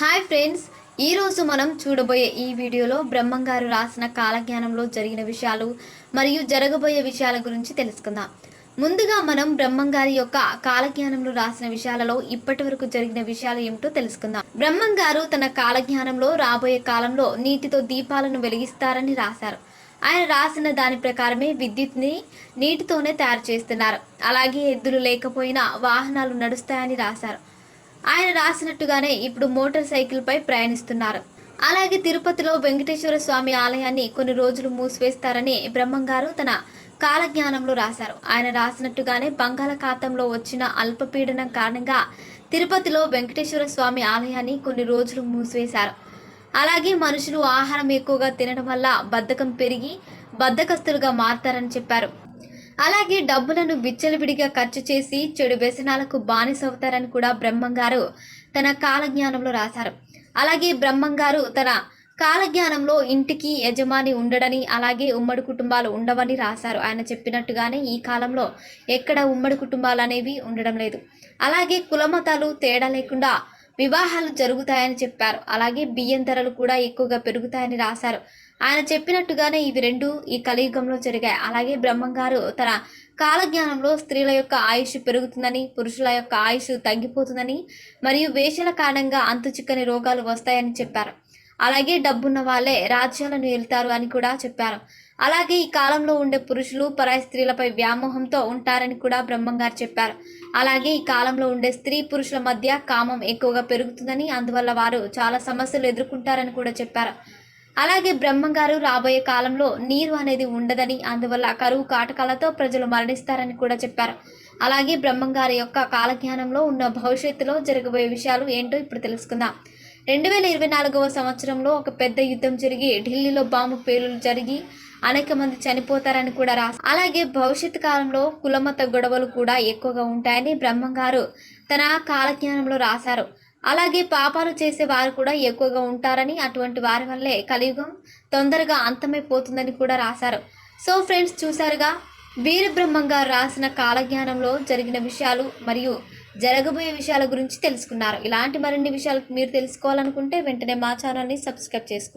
Hi friends, ఈరోజు మనం చూడబోయే ఈ వీడియోలో బ్రహ్మంగారు రాసిన కాలజ్ఞానంలో జరిగిన విషయాలు మరియు జరగబోయే విషయాల గురించి తెలుసుకుందాం. ముందుగా మనం బ్రహ్మంగారి యొక్క కాలజ్ఞానంలో రాసిన విషయాలలో ఇప్పటి వరకు జరిగిన విషయాలు ఏమిటో తెలుసుకుందాం. బ్రహ్మంగారు తన కాలజ్ఞానంలో రాబోయే కాలంలో నీటితో దీపాలను వెలిగిస్తారని రాశారు. ఆయన రాసిన దాని ప్రకారమే విద్యుత్ని నీటితోనే తయారు చేస్తున్నారు. అలాగే ఎద్దులు లేకపోయినా వాహనాలు నడుస్తాయని రాశారు. ఆయన రాసినట్టుగానే ఇప్పుడు మోటార్ సైకిల్ పై ప్రయాణిస్తున్నారు. అలాగే తిరుపతిలో వెంకటేశ్వర స్వామి ఆలయాన్ని కొన్ని రోజులు మూసివేస్తారని బ్రహ్మంగారు తన కాలజ్ఞానంలో రాశారు. ఆయన రాసినట్టుగానే బంగాళాఖాతంలో వచ్చిన అల్పపీడనం కారణంగా తిరుపతిలో వెంకటేశ్వర స్వామి ఆలయాన్ని కొన్ని రోజులు మూసివేశారు. అలాగే మనుషులు ఆహారం ఎక్కువగా తినడం వల్ల బద్ధకం పెరిగి బద్ధకస్తులుగా మారతారని చెప్పారు. అలాగే డబ్బులను విచ్చలవిడిగా ఖర్చు చేసి చెడు వ్యసనాలకు బానిసవుతారని కూడా బ్రహ్మంగారు తన కాలజ్ఞానంలో రాశారు. అలాగే బ్రహ్మంగారు తన కాలజ్ఞానంలో ఇంటికి యజమాని ఉండడని, అలాగే ఉమ్మడి కుటుంబాలు ఉండవని రాశారు. ఆయన చెప్పినట్టుగానే ఈ కాలంలో ఎక్కడ ఉమ్మడి కుటుంబాలు అనేవి ఉండడం లేదు. అలాగే కులమతాలు తేడా లేకుండా వివాహాలు జరుగుతాయని చెప్పారు. అలాగే బియ్యం ధరలు కూడా ఎక్కువగా పెరుగుతాయని రాశారు. ఆయన చెప్పినట్టుగానే ఇవి రెండు ఈ కలియుగంలో జరిగాయి. అలాగే బ్రహ్మంగారు తన కాలజ్ఞానంలో స్త్రీల యొక్క ఆయుష్ పెరుగుతుందని, పురుషుల యొక్క ఆయుష్ తగ్గిపోతుందని, మరియు వేషల కారణంగా అంతుచిక్కని రోగాలు వస్తాయని చెప్పారు. అలాగే డబ్బున్న వాళ్ళే రాజ్యాలను ఏలుతారు అని కూడా చెప్పారు. అలాగే ఈ కాలంలో ఉండే పురుషులు పరాయి స్త్రీలపై వ్యామోహంతో ఉంటారని కూడా బ్రహ్మంగారు చెప్పారు. అలాగే ఈ కాలంలో ఉండే స్త్రీ పురుషుల మధ్య కామం ఎక్కువగా పెరుగుతుందని, అందువల్ల వారు చాలా సమస్యలు ఎదుర్కొంటారని కూడా చెప్పారు. అలాగే బ్రహ్మంగారు రాబోయే కాలంలో నీరు అనేది ఉండదని, అందువల్ల కరువు కాటకాలతో ప్రజలు మరణిస్తారని కూడా చెప్పారు. అలాగే బ్రహ్మంగారి యొక్క కాలజ్ఞానంలో ఉన్న భవిష్యత్తులో జరగబోయే విషయాలు ఏంటో ఇప్పుడు తెలుసుకుందాం. 2024వ సంవత్సరంలో ఒక పెద్ద యుద్ధం జరిగి ఢిల్లీలో బాంబు పేలులు జరిగి అనేక మంది చనిపోతారని కూడా రాశారు. అలాగే భవిష్యత్ కాలంలో కులమత గొడవలు కూడా ఎక్కువగా ఉంటాయని బ్రహ్మంగారు తన కాలజ్ఞానంలో రాశారు. అలాగే పాపాలు చేసే వారు కూడా ఎక్కువగా ఉంటారని, అటువంటి వారి వల్లే కలియుగం తొందరగా అంతమైపోతుందని కూడా రాశారు. సో ఫ్రెండ్స్, చూసారుగా వీరబ్రహ్మంగారు రాసిన కాలజ్ఞానంలో జరిగిన విషయాలు మరియు జరగబోయే విషయాల గురించి తెలుసుకున్నారు. ఇలాంటి మరిన్ని విషయాలు మీరు తెలుసుకోవాలనుకుంటే వెంటనే మా ఛానల్ని సబ్స్క్రైబ్ చేసుకోండి.